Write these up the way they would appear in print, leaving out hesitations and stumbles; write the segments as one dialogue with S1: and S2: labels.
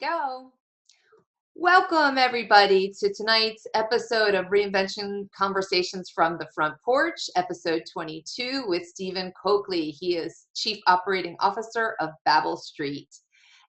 S1: go. Welcome, everybody, to tonight's episode of Reinvention Conversations from the Front Porch, episode 22 with Stephen Coakley. He is Chief Operating Officer of Babel Street.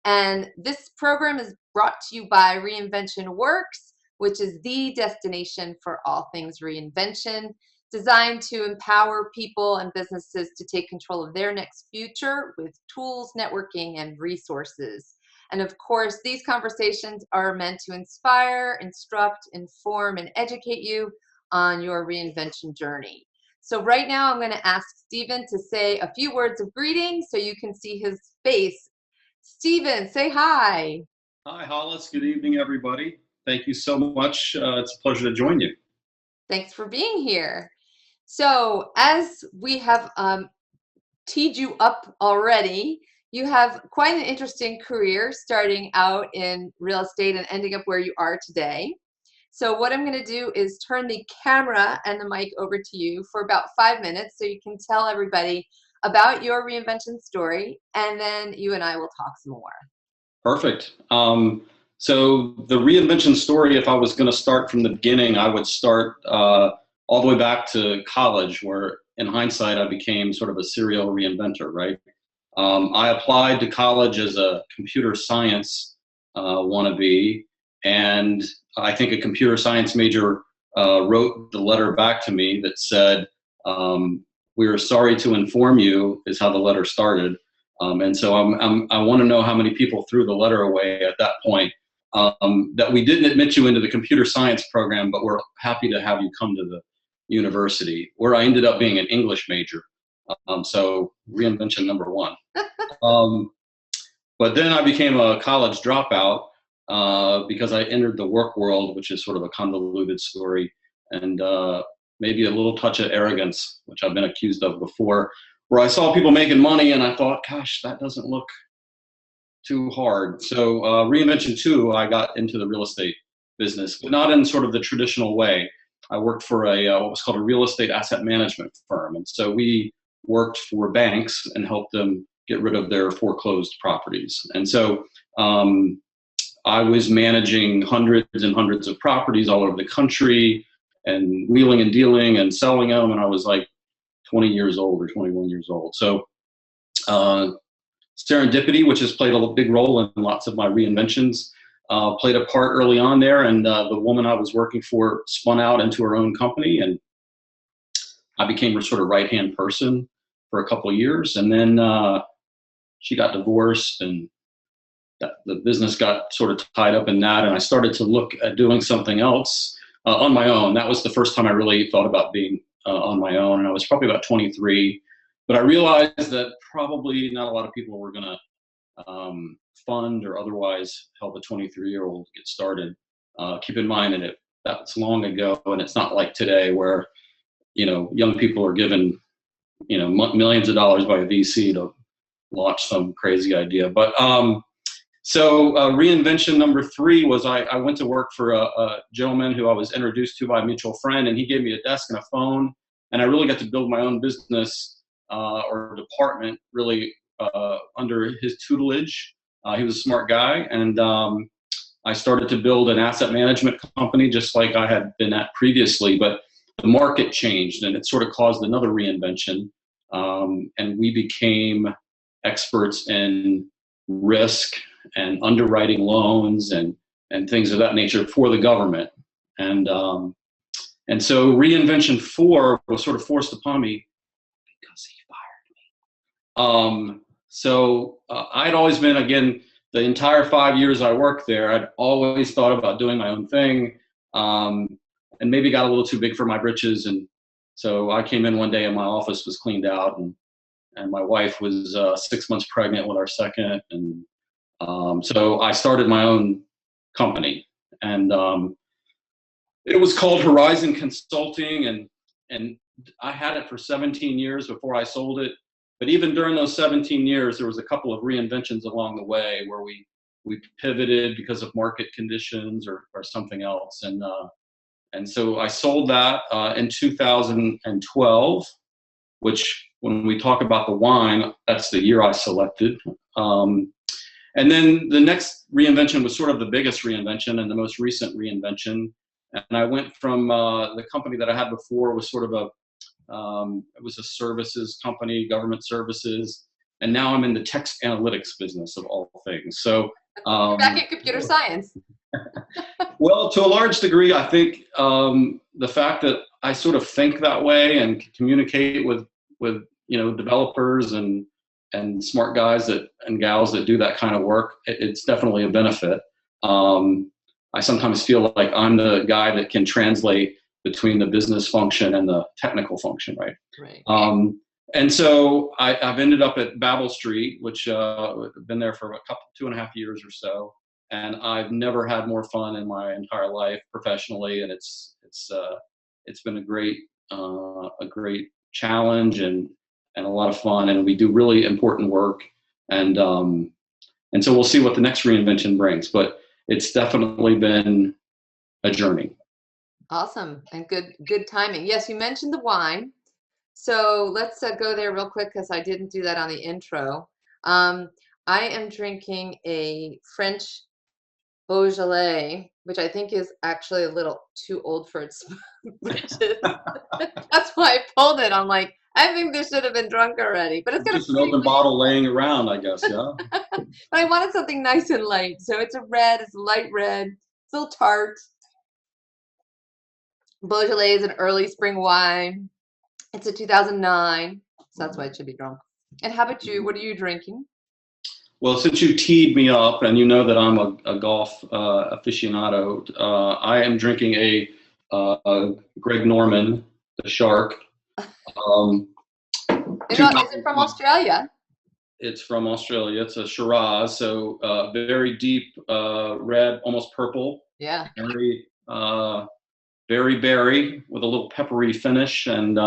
S1: And this program is brought to you by Reinvention Works, which is the destination for all things reinvention, designed to empower people and businesses to take control of their next future with tools, networking, and resources. And of course, these conversations are meant to inspire, instruct, inform, and educate you on your reinvention journey. So right now, I'm going to ask Stephen to say a few words of greeting so you can see his face. Stephen, say hi.
S2: Hi, Hollis. Good evening, everybody. Thank you so much. It's a pleasure to join you.
S1: Thanks for being here. So as we have teed you up already, you have quite an interesting career starting out in real estate and ending up where you are today. So what I'm going to do is turn the camera and the mic over to you for about 5 minutes so you can tell everybody about your reinvention story, and then you and I will talk some more.
S2: Perfect. So the reinvention story, if I was going to start from the beginning, I would start all the way back to college, where in hindsight, I became sort of a serial reinventor, right? I applied to college as a computer science wannabe, and I think a computer science major wrote the letter back to me that said, "We are sorry to inform you," is how the letter started. And so I want to know how many people threw the letter away at that point, that we didn't admit you into the computer science program, but we're happy to have you come to the university, where I ended up being an English major. So reinvention number one. But then I became a college dropout because I entered the work world, which is sort of a convoluted story, and maybe a little touch of arrogance, which I've been accused of before, where I saw people making money and I thought, gosh, that doesn't look too hard. So Reinvention 2, I got into the real estate business, but not in sort of the traditional way. I worked for what was called a real estate asset management firm. And so we worked for banks and helped them get rid of their foreclosed properties. And so I was managing hundreds and hundreds of properties all over the country and wheeling and dealing and selling them. And I was like 20 years old or 21 years old. So serendipity, which has played a big role in lots of my reinventions, played a part early on there. And the woman I was working for spun out into her own company, and I became her sort of right-hand person for a couple of years. And then she got divorced, and the business got sort of tied up in that. And I started to look at doing something else on my own. That was the first time I really thought about being on my own. And I was probably about 23. But I realized that probably not a lot of people were going to fund or otherwise help a 23-year-old get started. Keep in mind that that's long ago, and it's not like today where, young people are given, millions of dollars by a VC to launch some crazy idea. But so reinvention number 3 was I went to work for a gentleman who I was introduced to by a mutual friend, and he gave me a desk and a phone, and I really got to build my own business or department really under his tutelage. He was a smart guy, and I started to build an asset management company just like I had been at previously, but the market changed and it sort of caused another reinvention, and we became experts in risk and underwriting loans and things of that nature for the government. And so Reinvention 4 was sort of forced upon me because he fired me. So I'd always been, again, the entire 5 years I worked there, I'd always thought about doing my own thing, and maybe got a little too big for my britches. And so I came in one day and my office was cleaned out, and my wife was 6 months pregnant with our second. And so I started my own company, and it was called Horizon Consulting, and I had it for 17 years before I sold it. But even during those 17 years, there was a couple of reinventions along the way where we pivoted because of market conditions or something else. And so I sold that in 2012, which when we talk about the wine, that's the year I selected. And then the next reinvention was sort of the biggest reinvention and the most recent reinvention. And I went from the company that I had before was sort of it was a services company, government services, and now I'm in the text analytics business of all things. So
S1: back in computer science.
S2: well, to a large degree, I think the fact that I sort of think that way and can communicate with developers and smart guys and gals that do that kind of work, it's definitely a benefit. I sometimes feel like I'm the guy that can translate between the business function and the technical function, right?
S1: Right.
S2: And so I've ended up at Babel Street, which I've been there for 2.5 years or so, and I've never had more fun in my entire life professionally, and it's been a great challenge and a lot of fun, and we do really important work, and so we'll see what the next reinvention brings, but it's definitely been a journey.
S1: Awesome, and good timing. Yes, you mentioned the wine. So let's go there real quick because I didn't do that on the intro. I am drinking a French Beaujolais, which I think is actually a little too old for its britches. That's why I pulled it. I'm like, I think this should have been drunk already. But it's got
S2: just an open bottle laying around, I guess, yeah.
S1: But I wanted something nice and light. So it's a red, it's a light red, it's a little tart. Beaujolais is an early spring wine. It's a 2009, so that's why it should be drunk. And how about you? What are you drinking?
S2: Well, since you teed me up and you know that I'm a golf aficionado, I am drinking a Greg Norman, the Shark.
S1: Is it from Australia?
S2: It's from Australia. It's a Shiraz, so very deep red, almost purple.
S1: Yeah.
S2: Very berry with a little peppery finish, and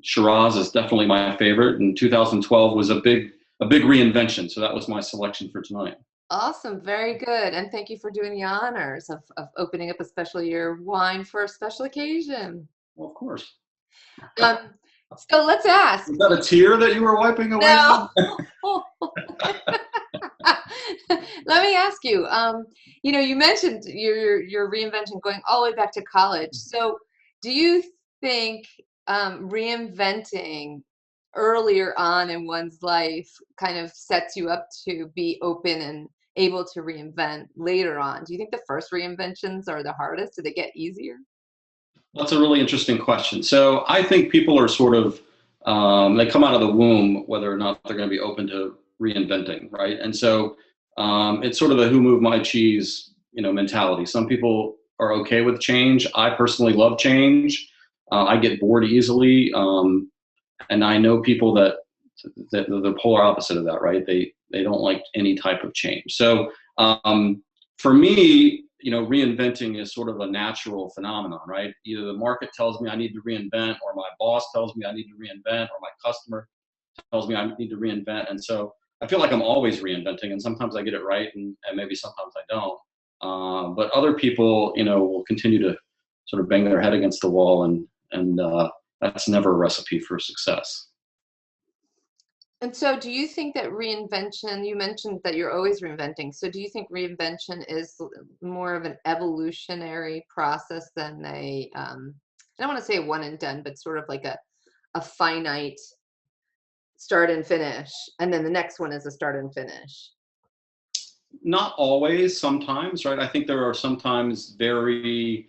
S2: Shiraz is definitely my favorite. And 2012 was a big reinvention, so that was my selection for tonight.
S1: Awesome, very good, and thank you for doing the honors of opening up a special year wine for a special occasion.
S2: Well, of course.
S1: So let's ask.
S2: Is that a tear that you were wiping away?
S1: No. Let me ask you. You mentioned your reinvention going all the way back to college. So, do you think reinventing earlier on in one's life kind of sets you up to be open and able to reinvent later on? Do you think the first reinventions are the hardest? Do they get easier?
S2: That's a really interesting question. So I think people are sort of, they come out of the womb, whether or not they're going to be open to reinventing, right? And so it's sort of the who moved my cheese, mentality. Some people are okay with change. I personally love change. I get bored easily. And I know people that the polar opposite of that, right? They don't like any type of change. So for me, reinventing is sort of a natural phenomenon, right? Either the market tells me I need to reinvent, or my boss tells me I need to reinvent, or my customer tells me I need to reinvent. And so I feel like I'm always reinventing, and sometimes I get it right, and maybe sometimes I don't. But other people, will continue to sort of bang their head against the wall, and that's never a recipe for success.
S1: And so do you think that reinvention, you mentioned that you're always reinventing. So do you think reinvention is more of an evolutionary process than I don't want to say one and done, but sort of like a finite start and finish, and then the next one is a start and finish?
S2: Not always, sometimes, right? I think there are sometimes very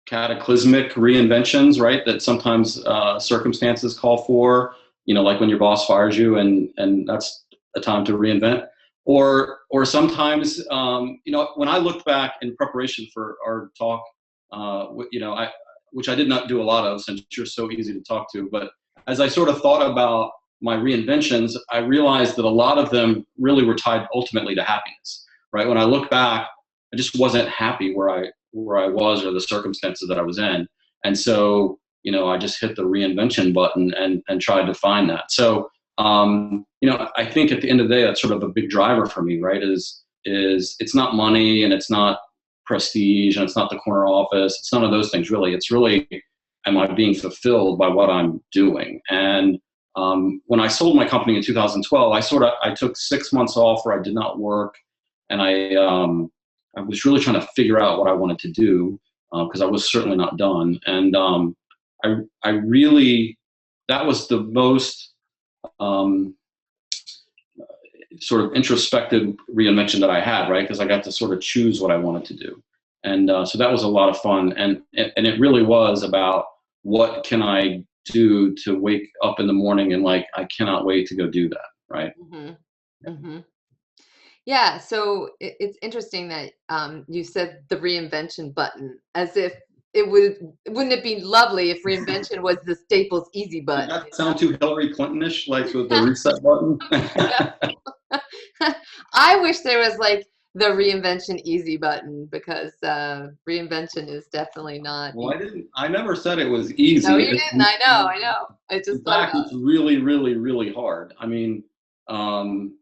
S2: cataclysmic reinventions, right? That sometimes circumstances call for, like when your boss fires you and that's a time to reinvent. Or sometimes, when I looked back in preparation for our talk, which I did not do a lot of since you're so easy to talk to, but as I sort of thought about my reinventions, I realized that a lot of them really were tied ultimately to happiness, right? When I look back, I just wasn't happy where I was or the circumstances that I was in. And so, I just hit the reinvention button and tried to find that. So, I think at the end of the day, that's sort of a big driver for me, right? Is it's not money, and it's not prestige, and it's not the corner office. It's none of those things really. It's really, am I being fulfilled by what I'm doing? And when I sold my company in 2012, I took 6 months off where I did not work, and I was really trying to figure out what I wanted to do, because I was certainly not done. And I really, that was the most sort of introspective reinvention that I had, right? Because I got to sort of choose what I wanted to do. And so that was a lot of fun. And it really was about, what can I do to wake up in the morning and like, I cannot wait to go do that, right?
S1: Mm-hmm. Mm-hmm. Yeah, so it's interesting that you said the reinvention button, as if wouldn't it be lovely if reinvention was the Staples easy
S2: Did
S1: button,
S2: that sound too Hillary Clinton-ish, like with the
S1: you
S2: reset button?
S1: know? I wish there was like the reinvention easy button, because reinvention is definitely not
S2: Well,
S1: easy.
S2: I never said it was
S1: No,
S2: easy.
S1: you didn't. I know. I
S2: In
S1: just thought
S2: fact,
S1: about
S2: it's really, really, really hard. I mean, um,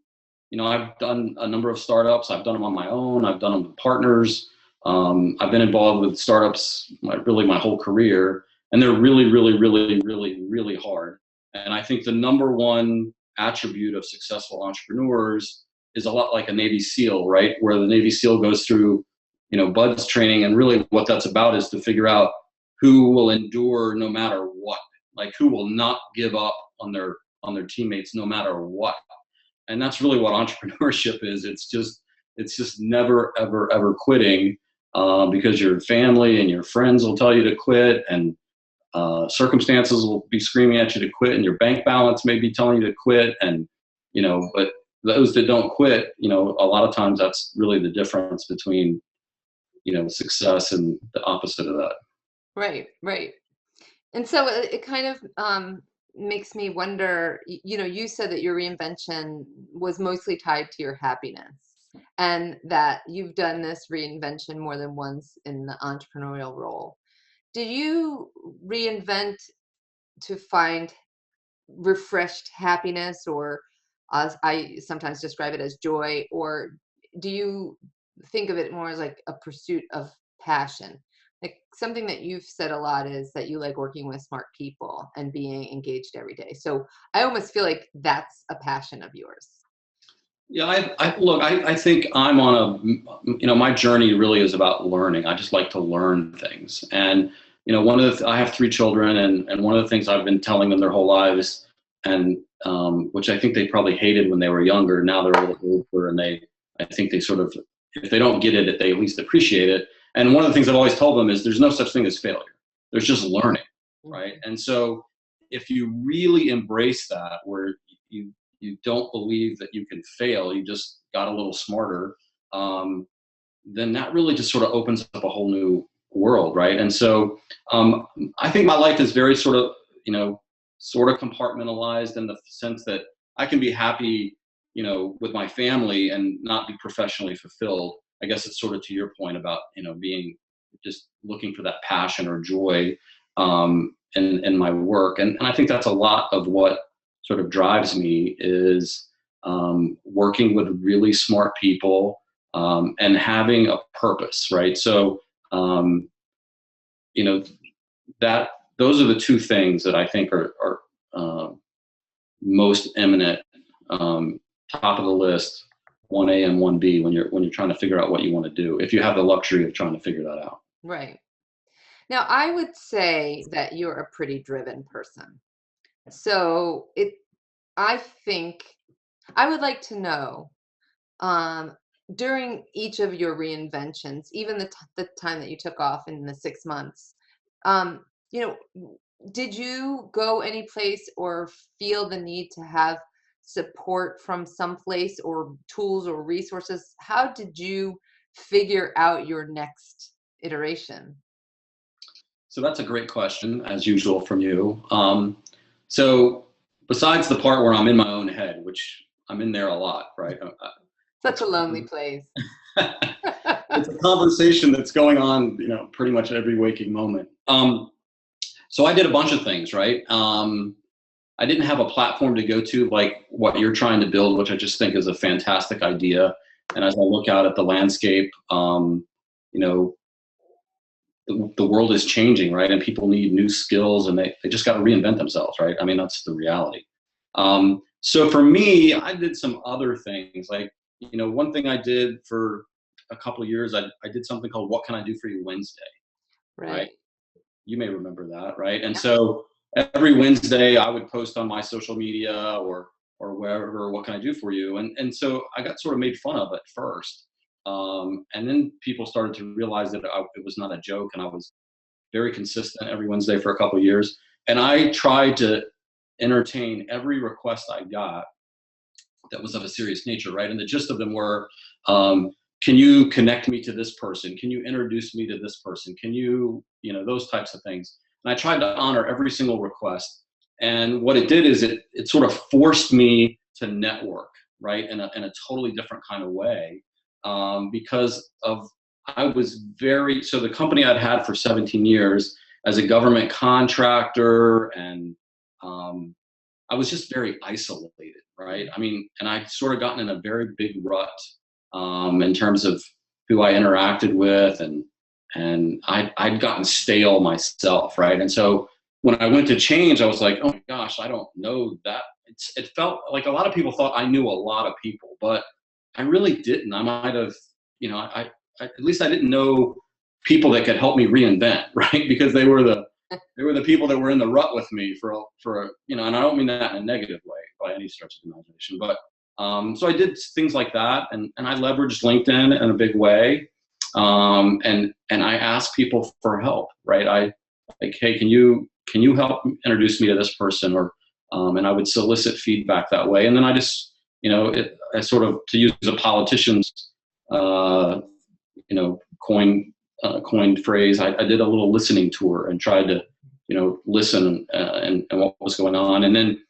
S2: I've done a number of startups. I've done them on my own. I've done them with partners. I've been involved with startups really my whole career, and they're really, really, really, really, really hard. And I think the number one attribute of successful entrepreneurs is a lot like a Navy SEAL, right? Where the Navy SEAL goes through, BUDS training, and really what that's about is to figure out who will endure no matter what, like who will not give up on their teammates no matter what. And that's really what entrepreneurship is. It's just never ever ever quitting, because your family and your friends will tell you to quit, and circumstances will be screaming at you to quit, and your bank balance may be telling you to quit, and but those that don't quit, a lot of times that's really the difference between success and the opposite of that.
S1: right, right. And so it kind of makes me wonder, you said that your reinvention was mostly tied to your happiness, and that you've done this reinvention more than once in the entrepreneurial role. Did you reinvent to find refreshed happiness, or as I sometimes describe it as joy, or do you think of it more as like a pursuit of passion? Like something that you've said a lot is that you like working with smart people and being engaged every day. So I almost feel like that's a passion of yours.
S2: Yeah, I think I'm on my journey really is about learning. I just like to learn things. And, I have 3 children, and one of the things I've been telling them their whole lives, and which I think they probably hated when they were younger. Now they're a little older, and I think they sort of, if they don't get it, they at least appreciate it. And one of the things I've always told them is there's no such thing as failure. There's just learning, right?
S1: Mhm.
S2: And so if you really embrace that, where you don't believe that you can fail, you just got a little smarter, then that really just sort of opens up a whole new world, right? And so I think my life is very sort of compartmentalized, in the sense that I can be happy, with my family and not be professionally fulfilled. I guess it's sort of to your point about, being just looking for that passion or joy in my work. And I think that's a lot of what sort of drives me is working with really smart people, and having a purpose, right? So, you know, that those are the two things that I think are most eminent, top of the list, 1A and 1B, when you're trying to figure out what you want to do, if you have the luxury of trying to figure that out.
S1: Right. Now, I would say that you're a pretty driven person. So I think I would like to know, um, during each of your reinventions, even the time that you took off in the 6 months, um, you know, did you go any place or feel the need to have support from some place, or tools or resources? How did you figure out your next iteration?
S2: So that's a great question, as usual from you. So besides the part where I'm in my own head, which I'm in there a lot, right?
S1: Such a lonely place.
S2: It's a conversation that's going on, pretty much every waking moment. So I did a bunch of things, right? I didn't have a platform to go to like what you're trying to build, which I just think is a fantastic idea. And as I look out at the landscape, you know, the world is changing, right? And people need new skills, and they just got to reinvent themselves, right? I mean, that's the reality. So for me, I did some other things. Like, one thing I did for a couple of years, I did something called What Can I Do For You Wednesday, right?
S1: Right.
S2: You may remember that, right? And so every Wednesday I would post on my social media or wherever, what can I do for you? And so I got sort of made fun of at first. And then people started to realize that it was not a joke, and I was very consistent every Wednesday for a couple of years. And I tried to entertain every request I got that was of a serious nature, right? And the gist of them were, can you connect me to this person? Can you introduce me to this person? Can you, those types of things. And I tried to honor every single request. And what it did is it sort of forced me to network, right? In a totally different kind of way. Because I was so the company I'd had for 17 years as a government contractor, and I was just very isolated, right? I mean, and I'd sort of gotten in a very big rut in terms of who I interacted with, and I'd gotten stale myself, right? And so when I went to change, I was like, oh my gosh, I don't know that. It felt like a lot of people thought I knew a lot of people, but I really didn't. I might have, I at least I didn't know people that could help me reinvent, right? Because they were the people that were in the rut with me for and I don't mean that in a negative way by any stretch of the imagination, but so I did things like that, and I leveraged LinkedIn in a big way, and I asked people for help, right? Like, hey, can you help introduce me to this person, or and I would solicit feedback that way, and then I just I sort of, to use a politician's coined phrase, I did a little listening tour and tried to listen and what was going on, and then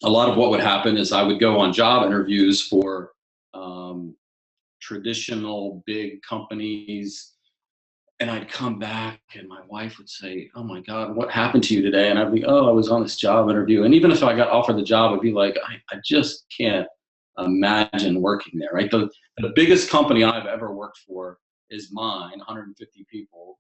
S2: a lot of what would happen is I would go on job interviews for traditional big companies, and I'd come back and my wife would say, oh my God, what happened to you today? And I'd be, oh, I was on this job interview. And even if I got offered the job, I'd be like, I just can't imagine working there, right? The biggest company I've ever worked for is mine, 150 people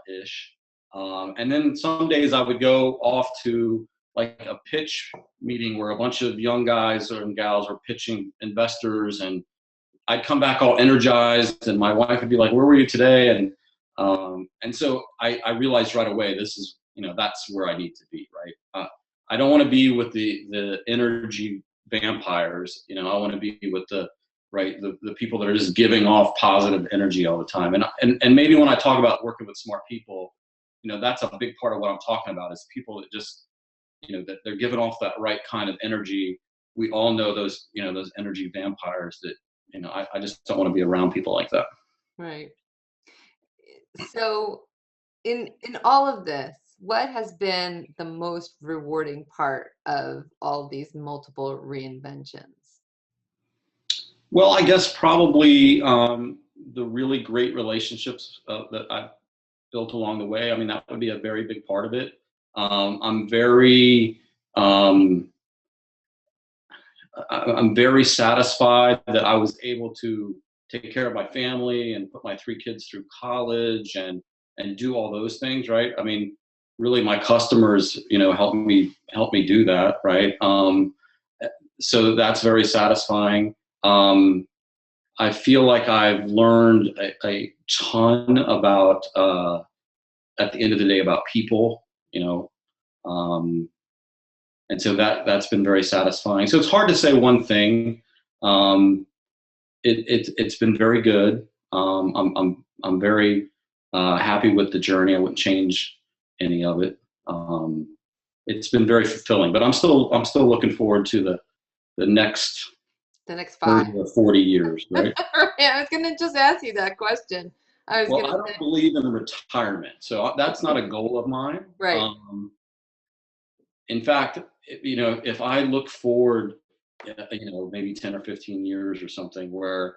S2: ish. And then some days I would go off to like a pitch meeting where a bunch of young guys and gals were pitching investors, and I'd come back all energized, and my wife would be like, where were you today? And so I realized right away, this is, that's where I need to be, right? I don't want to be with the energy vampires. I want to be with the people that are just giving off positive energy all the time. And maybe when I talk about working with smart people, that's a big part of what I'm talking about, is people that just, that they're giving off that right kind of energy. We all know those, those energy vampires that, I just don't want to be around people like that.
S1: Right. So in all of this, what has been the most rewarding part of all these multiple reinventions?
S2: Well, I guess probably the really great relationships that I've built along the way. I mean, that would be a very big part of it. I'm very satisfied that I was able to take care of my family and put my 3 kids through college and do all those things, right? I mean, really, my customers, help me do that, right? So that's very satisfying. I feel like I've learned a ton about, at the end of the day, about people, and so that's been very satisfying. So it's hard to say one thing. It's been very good. I'm very happy with the journey. I wouldn't change any of it. It's been very fulfilling, but I'm still looking forward to the next
S1: 5
S2: or 40 years, right?
S1: Yeah, I was gonna just ask you that question. I
S2: don't believe in retirement, so that's not a goal of mine.
S1: Right.
S2: In fact, if I look forward, maybe 10 or 15 years or something, where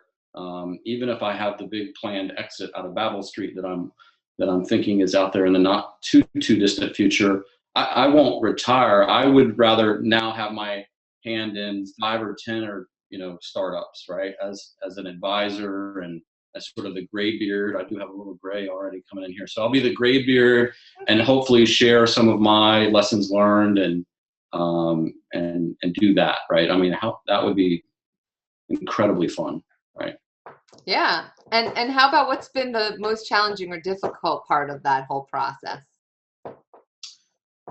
S2: even if I have the big planned exit out of Babel Street that I'm thinking is out there in the not too distant future, I won't retire. I would rather now have my hand in 5 or 10 or startups, right? As an advisor and as sort of the gray beard. I do have a little gray already coming in here, so I'll be the gray beard and hopefully share some of my lessons learned and and do that, right? I mean, how that would be incredibly fun, right?
S1: Yeah. And how about what's been the most challenging or difficult part of that whole process?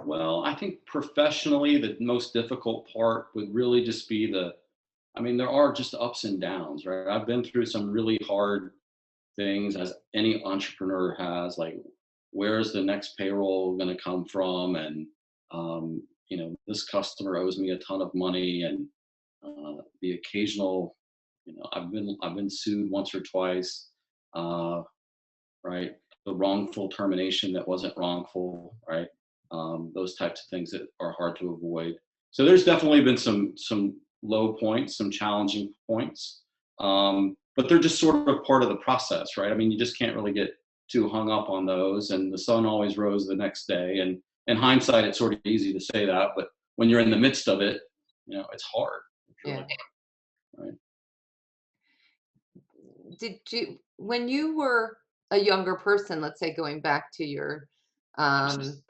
S2: Well, I think professionally, the most difficult part would really just be I mean, there are just ups and downs, right? I've been through some really hard things as any entrepreneur has, like where's the next payroll going to come from? And, this customer owes me a ton of money, and the occasional, I've been sued once or twice, uh, right? The wrongful termination that wasn't wrongful, right? Those types of things that are hard to avoid. So there's definitely been some low points, some challenging points, but they're just sort of part of the process, right? I mean, you just can't really get too hung up on those. And the sun always rose the next day. And in hindsight, it's sort of easy to say that, but when you're in the midst of it, it's hard. It's really
S1: Yeah.
S2: hard, right?
S1: Did you, when you were a younger person, let's say going back to your, um,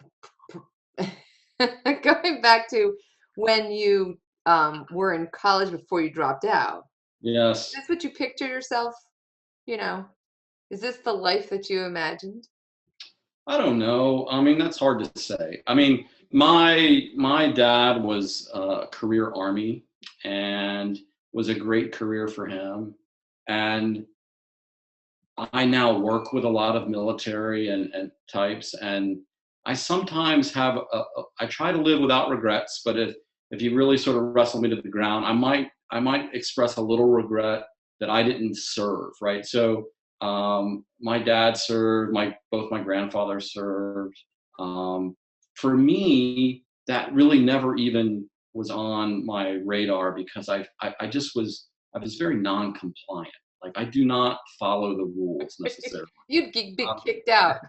S1: going back to when you were in college before you dropped out, is
S2: Yes.
S1: this what you picture yourself? You know, is this the life that you imagined?
S2: I don't know. I mean, that's hard to say. I mean, my dad was career Army, and was a great career for him. And I now work with a lot of military and types, and I sometimes I try to live without regrets. But if you really sort of wrestle me to the ground, I might express a little regret that I didn't serve, right? So my dad served, both my grandfathers served. Um, for me, that really never even was on my radar, because I was very non-compliant. Like, I do not follow the rules necessarily.
S1: You'd be
S2: Um,
S1: kicked out.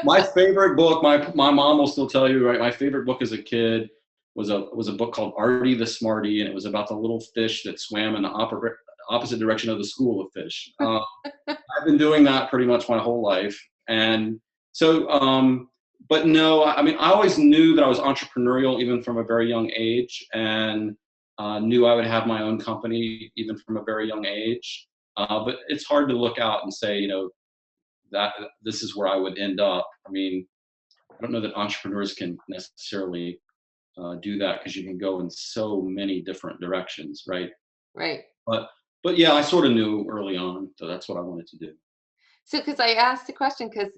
S2: my favorite book, my mom will still tell you, right? My favorite book as a kid was a book called Artie the Smarty, and it was about the little fish that swam in the opposite direction of the school of fish. I've been doing that pretty much my whole life, and so, but no, I mean, I always knew that I was entrepreneurial even from a very young age, and knew I would have my own company even from a very young age. But it's hard to look out and say, that this is where I would end up. I mean, I don't know that entrepreneurs can necessarily do that, because you can go in so many different directions, right?
S1: Right.
S2: But but yeah, I sort of knew early on that that's what I wanted to do.
S1: So, because I asked the question, because,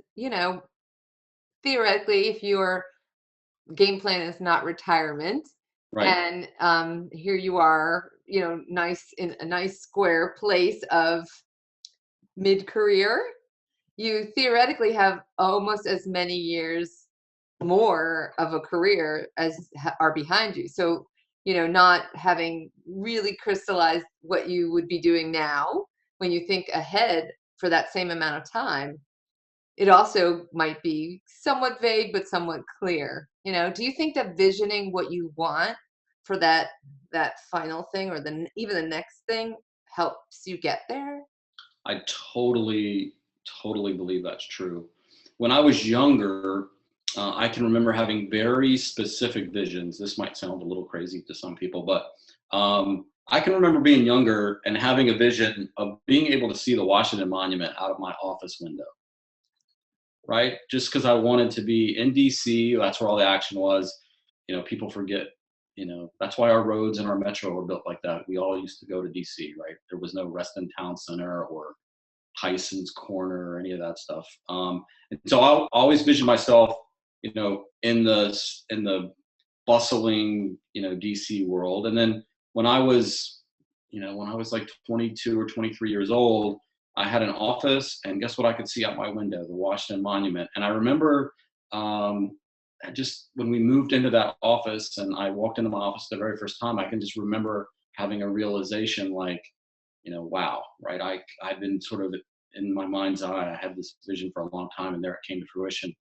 S1: theoretically, if your game plan is not retirement,
S2: Right.
S1: and here you are, nice in a nice square place of mid-career, you theoretically have almost as many years more of a career as are behind you. So, not having really crystallized what you would be doing now, when you think ahead for that same amount of time, it also might be somewhat vague but somewhat clear. Do you think that visioning what you want for that final thing, or even the next thing, helps you get there?
S2: I totally believe that's true. When I was younger, I can remember having very specific visions. This might sound a little crazy to some people, but I can remember being younger and having a vision of being able to see the Washington Monument out of my office window, right? Just because I wanted to be in DC. That's where all the action was. People forget, that's why our roads and our metro were built like that. We all used to go to DC, right? There was no Reston Town Center or Tyson's Corner or any of that stuff. And so I'll always vision myself, in the bustling, DC world. And then when I was like 22 or 23 years old, I had an office, and guess what? I could see out my window, the Washington Monument. And I remember, just when we moved into that office and I walked into my office the very first time, I can just remember having a realization, like, wow, right? I've been sort of in my mind's eye. I had this vision for a long time, and there it came to fruition.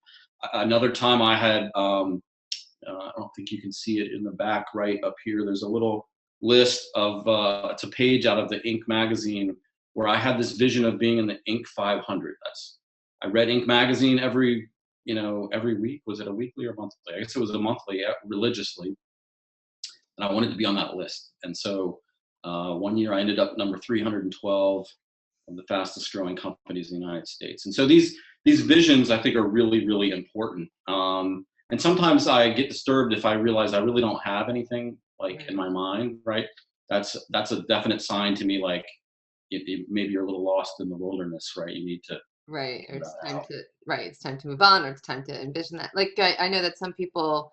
S2: Another time I had, I don't think you can see it in the back right up here. There's a little list of, it's a page out of the Inc. magazine, where I had this vision of being in the Inc. 500. I read Inc. magazine every every week. Was it a weekly or monthly? I guess it was a monthly, religiously. And I wanted to be on that list. And so one year I ended up number 312 of the fastest growing companies in the United States. And so these visions, I think, are really, really important. And sometimes I get disturbed if I realize I really don't have anything like in my mind, right? That's a definite sign to me, like maybe you're a little lost in the wilderness, right? You need to
S1: Right. Or
S2: figure
S1: it's
S2: that
S1: time
S2: out.
S1: to, right. It's time to move on, or it's time to envision that. Like, I know that some people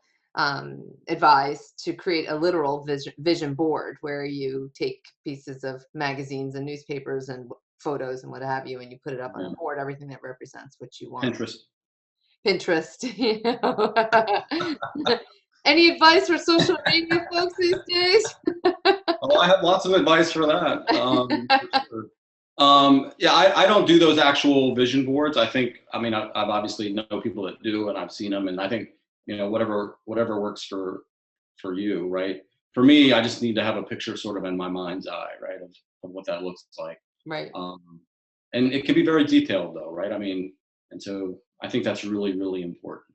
S1: advise to create a literal vision board where you take pieces of magazines and newspapers and photos and what have you, and you put it up on a
S2: Yeah.
S1: board, everything that represents what you want.
S2: Pinterest.
S1: Pinterest, you know. Any advice for social media folks these days?
S2: Oh, I have lots of advice for that. For sure. Yeah, I don't do those actual vision boards. I mean, I've obviously know people that do, and I've seen them, and I think, whatever works for you, right? For me, I just need to have a picture sort of in my mind's eye, right, of what that looks like.
S1: Right.
S2: And it can be very detailed, though, right? I mean, and so I think that's really, really important.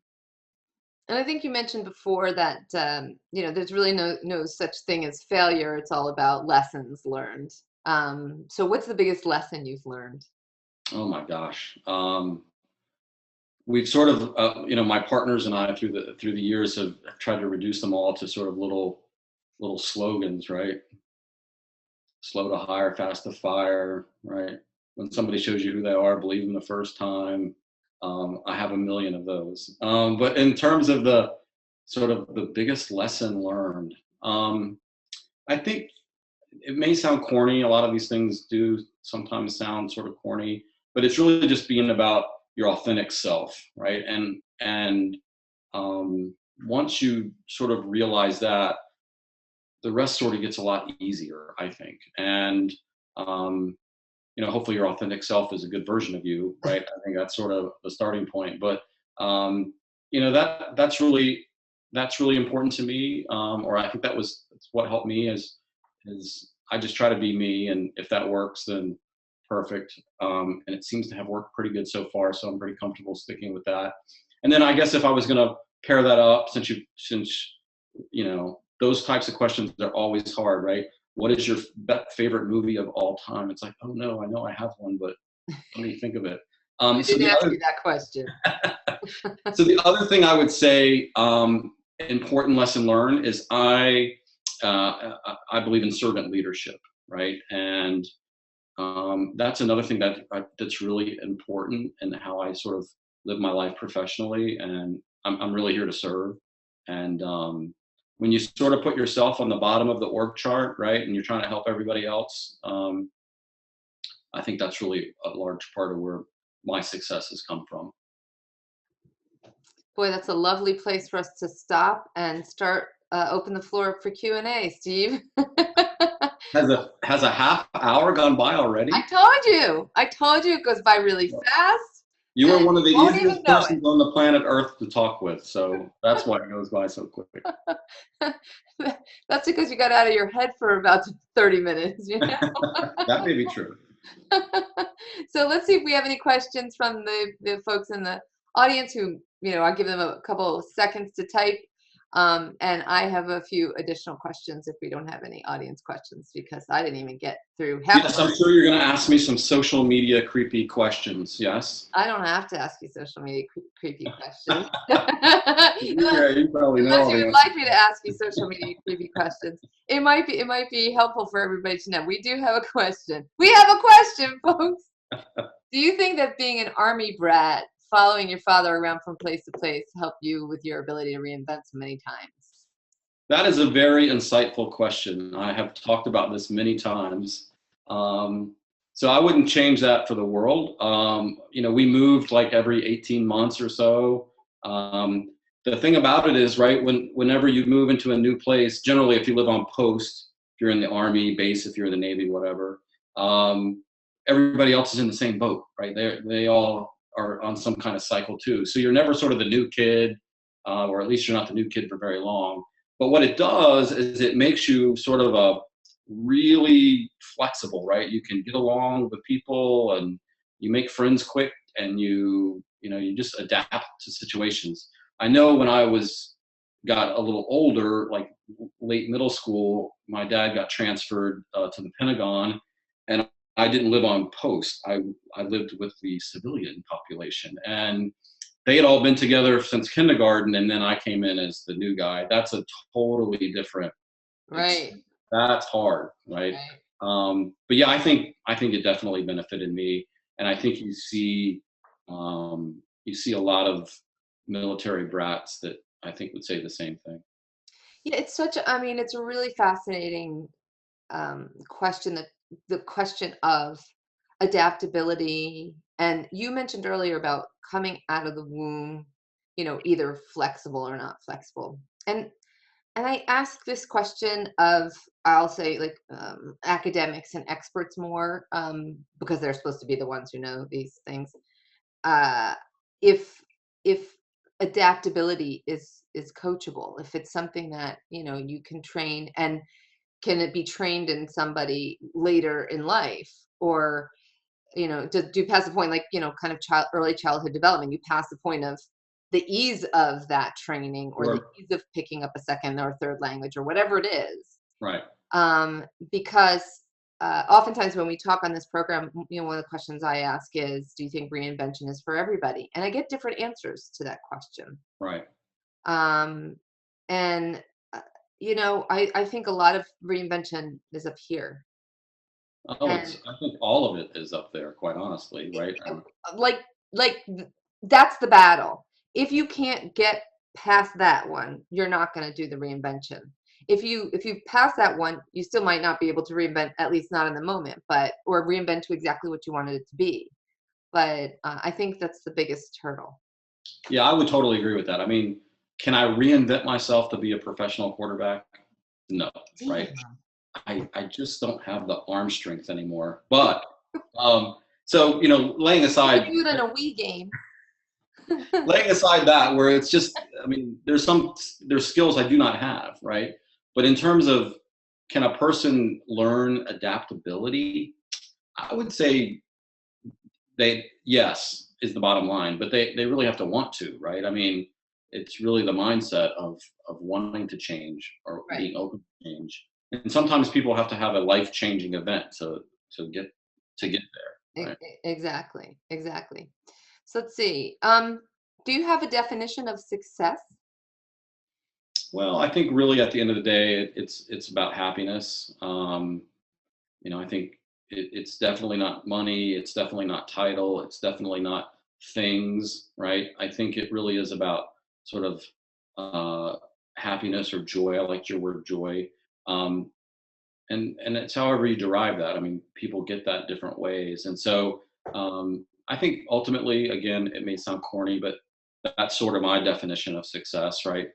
S1: And I think you mentioned before that there's really no such thing as failure. It's all about lessons learned. So what's the biggest lesson you've learned?
S2: Oh my gosh. We've sort of, my partners and I through the years have tried to reduce them all to sort of little slogans, right? Slow to hire, fast to fire, right? When somebody shows you who they are, believe them the first time. I have a million of those. But in terms of the sort of the biggest lesson learned, I think it may sound corny. A lot of these things do sometimes sound sort of corny, but it's really just being about your authentic self, right? And once you sort of realize that, the rest sort of gets a lot easier, I think. And hopefully your authentic self is a good version of you, right? I think that's sort of the starting point. But that's really important to me. Or I think that's what helped me is I just try to be me, and if that works, then perfect. And it seems to have worked pretty good so far, so I'm pretty comfortable sticking with that. And then I guess if I was going to pair that up, since those types of questions are always hard, right? What is your favorite movie of all time? It's like, oh no, I know I have one, but let me think of it.
S1: I didn't ask you that question.
S2: So the other thing I would say, important lesson learned, is I believe in servant leadership, right? And that's another thing that's really important in how I sort of live my life professionally. And I'm really here to serve. And when you sort of put yourself on the bottom of the org chart, right, and you're trying to help everybody else, I think that's really a large part of where my success has come from.
S1: Boy, that's a lovely place for us to stop and start open the floor up for Q&A, Steve.
S2: Has a half hour gone by already?
S1: I told you it goes by really fast.
S2: You are one of the
S1: won't
S2: easiest
S1: even know
S2: persons on the planet Earth to talk with, so that's why it goes by so quick.
S1: That's because you got out of your head for about 30 minutes.
S2: That may be true.
S1: So let's see if we have any questions from the folks in the audience who, I'll give them a couple seconds to type. And I have a few additional questions if we don't have any audience questions, because I didn't even get through half.
S2: Yes, I'm sure you're going to ask me some social media creepy questions. Yes.
S1: I don't have to ask you social media creepy questions.
S2: Yeah, you probably know.
S1: Unless you would like me to ask you social media creepy questions, it might be helpful for everybody to know. We do have a question. We have a question, folks. Do you think that being an army brat, following your father around from place to place, help you with your ability to reinvent so many times?
S2: That is a very insightful question. I have talked about this many times. So I wouldn't change that for the world. We moved like every 18 months or so. The thing about it is, right, whenever you move into a new place, generally if you live on post, if you're in the Army base, if you're in the Navy, whatever, everybody else is in the same boat, right? They all are on some kind of cycle too. So you're never sort of the new kid, or at least you're not the new kid for very long. But what it does is it makes you sort of a really flexible, right? You can get along with people and you make friends quick and you just adapt to situations. I know when I got a little older, like late middle school, my dad got transferred to the Pentagon, and I didn't live on post. I lived with the civilian population, and they had all been together since kindergarten, and then I came in as the new guy. That's a totally different.
S1: Right.
S2: That's hard, right?
S1: Right.
S2: But yeah, I think it definitely benefited me, and I think you see a lot of military brats that I think would say the same thing.
S1: Yeah, I mean, it's a really fascinating question, that the question of adaptability. And you mentioned earlier about coming out of the womb, either flexible or not flexible. And I ask this question of, I'll say, like, academics and experts more, because they're supposed to be the ones who know these things. Uh, if if adaptability is coachable, if it's something that you can train, and can it be trained in somebody later in life, or do you pass the point, like, kind of early childhood development, you pass the point of the ease of that training, or the
S2: Sure.
S1: ease of picking up a second or third language, or whatever it is.
S2: Right.
S1: Because oftentimes when we talk on this program, one of the questions I ask is, do you think reinvention is for everybody? And I get different answers to that question.
S2: Right.
S1: um, and uh, I think a lot of reinvention is up here.
S2: Oh,
S1: And
S2: I think all of it is up there, quite honestly, right?
S1: like that's the battle. If you can't get past that one, you're not going to do the reinvention. If you pass that one, you still might not be able to reinvent, at least not in the moment, but or reinvent to exactly what you wanted it to be. But I think that's the biggest hurdle.
S2: Yeah, I would totally agree with that. I mean, can I reinvent myself to be a professional quarterback? No, right?
S1: Damn.
S2: I just don't have the arm strength anymore. But so laying
S1: You could
S2: aside
S1: do it in a Wii game.
S2: laying aside that, where it's just, I mean, there's skills I do not have, right? But in terms of, can a person learn adaptability? I would say yes is the bottom line, but they really have to want to, right? I mean, it's really the mindset of wanting to change or
S1: Right.
S2: being open to change. And sometimes people have to have a life changing event to get there, right?
S1: Exactly. Exactly. So let's see. Do you have a definition of success?
S2: Well, I think really at the end of the day, it's about happiness. I think it's definitely not money. It's definitely not title. It's definitely not things, right? I think it really is about sort of uh, happiness or joy. I like your word joy, um, and it's however you derive that. I mean, people get that different ways, and so I think ultimately, again, it may sound corny, but that's sort of my definition of success, right?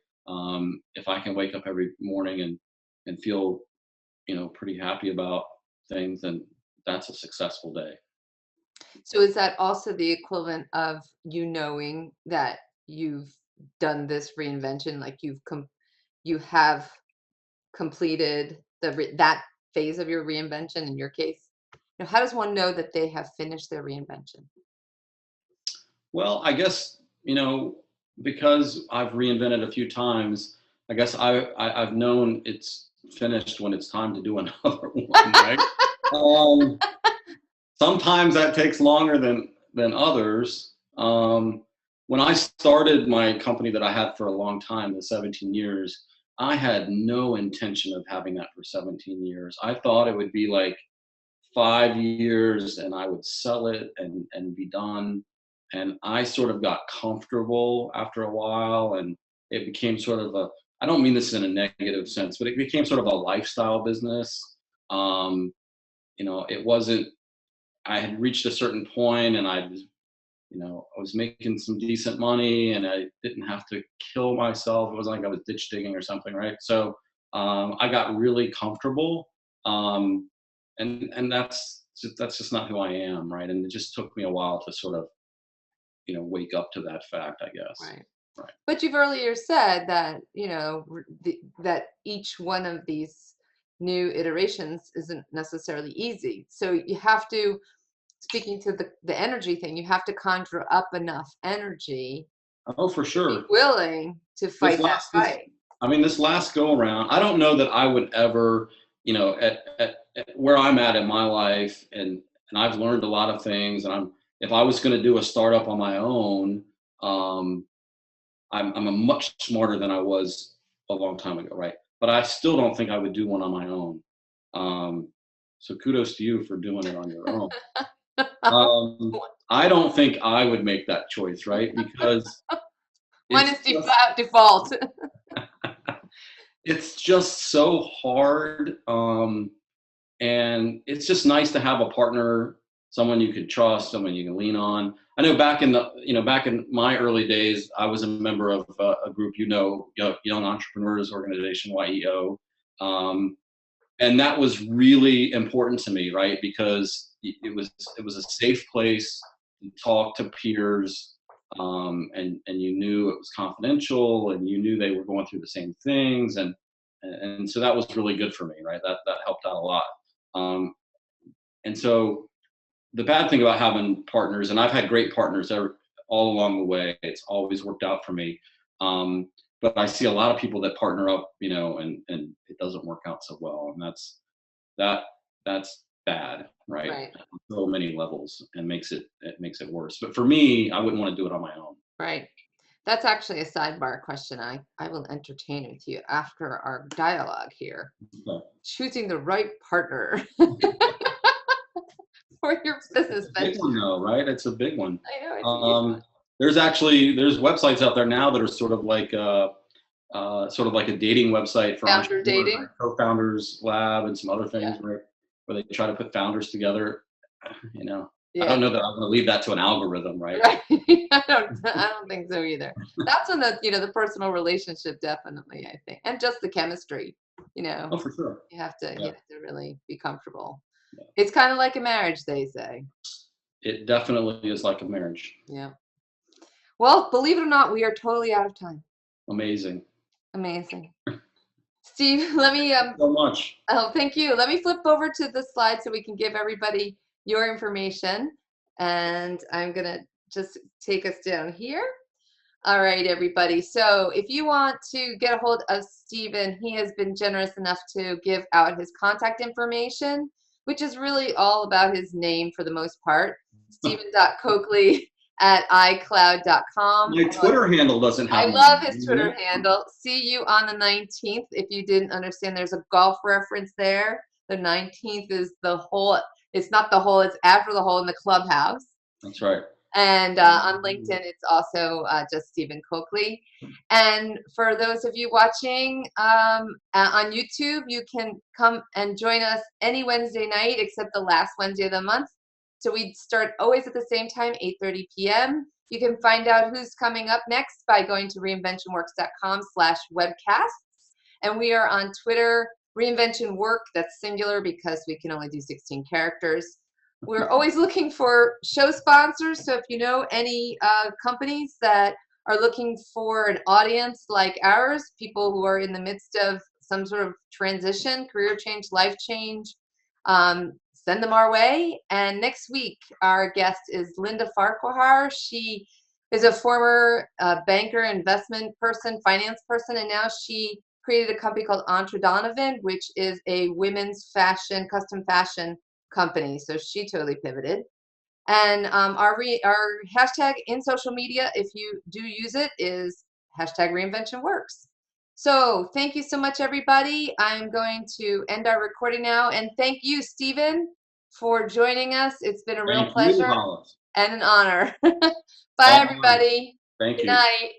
S2: If I can wake up every morning and feel pretty happy about things, then that's a successful day.
S1: So is that also the equivalent of you knowing that you've done this reinvention, like you have completed that phase of your reinvention in your case? How does one know that they have finished their reinvention?
S2: Well, I guess, because I've reinvented a few times, I guess I've known it's finished when it's time to do another one, right? Um, Sometimes that takes longer than others. When I started my company that I had for a long time, the 17 years, I had no intention of having that for 17 years. I thought it would be like 5 years and I would sell it and be done. And I sort of got comfortable after a while, and it became sort of I don't mean this in a negative sense, but it became sort of a lifestyle business. Um, it wasn't, I had reached a certain point and I was making some decent money and I didn't have to kill myself. It wasn't like I was ditch digging or something, right? So I got really comfortable. Um, and that's just not who I am, right? And it just took me a while to sort of, wake up to that fact, I guess.
S1: Right.
S2: Right.
S1: But you've earlier said that, that each one of these new iterations isn't necessarily easy. So you have to, speaking to the energy thing, you have to conjure up enough energy
S2: Oh, for
S1: to be
S2: sure.
S1: willing to
S2: This
S1: fight that
S2: last this
S1: fight.
S2: I mean, this last go around, I don't know that I would ever, at where I'm at in my life, and I've learned a lot of things, and if I was going to do a startup on my own, um, I'm a much smarter than I was a long time ago, right? But I still don't think I would do one on my own. Um, so kudos to you for doing it on your own. I don't think I would make that choice, right? Because
S1: Mine
S2: it's
S1: is
S2: just
S1: default.
S2: it's just so hard. And it's just nice to have a partner, someone you can trust, someone you can lean on. I know back in my early days, I was a member of a group, Young Entrepreneurs Organization, YEO. Um, and that was really important to me, right? Because it was a safe place to talk to peers, and you knew it was confidential, and you knew they were going through the same things, and so that was really good for me, right? That helped out a lot. Um, and so the bad thing about having partners, and I've had great partners all along the way, it's always worked out for me. Um, but I see a lot of people that partner up, and it doesn't work out so well, and that that's bad, right?
S1: Right,
S2: On so many levels, and makes it worse. But for me, I wouldn't want to do it on my own.
S1: right. That's actually a sidebar question I will entertain with you after our dialogue here.
S2: So,
S1: Choosing the right partner for your business
S2: it's a big
S1: venture.
S2: one though, right? It's a big one.
S1: I know it's a huge one.
S2: Um, there's websites out there now that are sort of like a dating website for
S1: Founder
S2: entrepreneurs,
S1: dating.
S2: like Co-Founders Lab and some other
S1: Yeah.
S2: things, where they try to put founders together. I
S1: Yeah.
S2: don't know that I'm going to leave that to an algorithm, right?
S1: Right. I don't think so either. That's when the personal relationship definitely, I think. And just the chemistry,
S2: Oh, for sure.
S1: you have to
S2: Yeah,
S1: really be comfortable.
S2: yeah.
S1: It's kind of like a marriage, they say.
S2: It definitely is like a marriage.
S1: Yeah. Well, believe it or not, we are totally out of time.
S2: Amazing.
S1: Amazing. Steve, let me
S2: So much.
S1: oh, thank you. Let me flip over to the slide so we can give everybody your information. And I'm going to just take us down here. All right, everybody. So if you want to get a hold of Steven, he has been generous enough to give out his contact information, which is really all about his name for the most part. Stephen.Coakley at iCloud.com.
S2: My Twitter handle doesn't
S1: I
S2: have my
S1: love his
S2: name in
S1: Twitter
S2: it.
S1: handle. See you on the 19th. If you didn't understand, there's a golf reference there. The 19th is the hole. It's not the hole, it's after the hole in the clubhouse.
S2: That's right.
S1: And on LinkedIn, it's also just Stephen Coakley. And for those of you watching on YouTube, you can come and join us any Wednesday night except the last Wednesday of the month. So we start always at the same time, 8:30 p.m. You can find out who's coming up next by going to reinventionworks.com/webcasts. And we are on Twitter, Reinvention Work, that's singular because we can only do 16 characters. We're always looking for show sponsors. So if you know any companies that are looking for an audience like ours, people who are in the midst of some sort of transition, career change, life change, send them our way. And next week, our guest is Linda Farquhar. She is a former banker, investment person, finance person, and now she created a company called Entre Donovan, which is a women's fashion, custom fashion company. So she totally pivoted. And our hashtag in social media, if you do use it, is hashtag Reinvention Works. So thank you so much, everybody. I'm going to end our recording now. And thank you, Stephen, for joining us. It's been a real
S2: Thank you,
S1: pleasure
S2: Hollis.
S1: and an honor. Bye,
S2: All right.
S1: everybody.
S2: Thank
S1: Good
S2: you.
S1: night.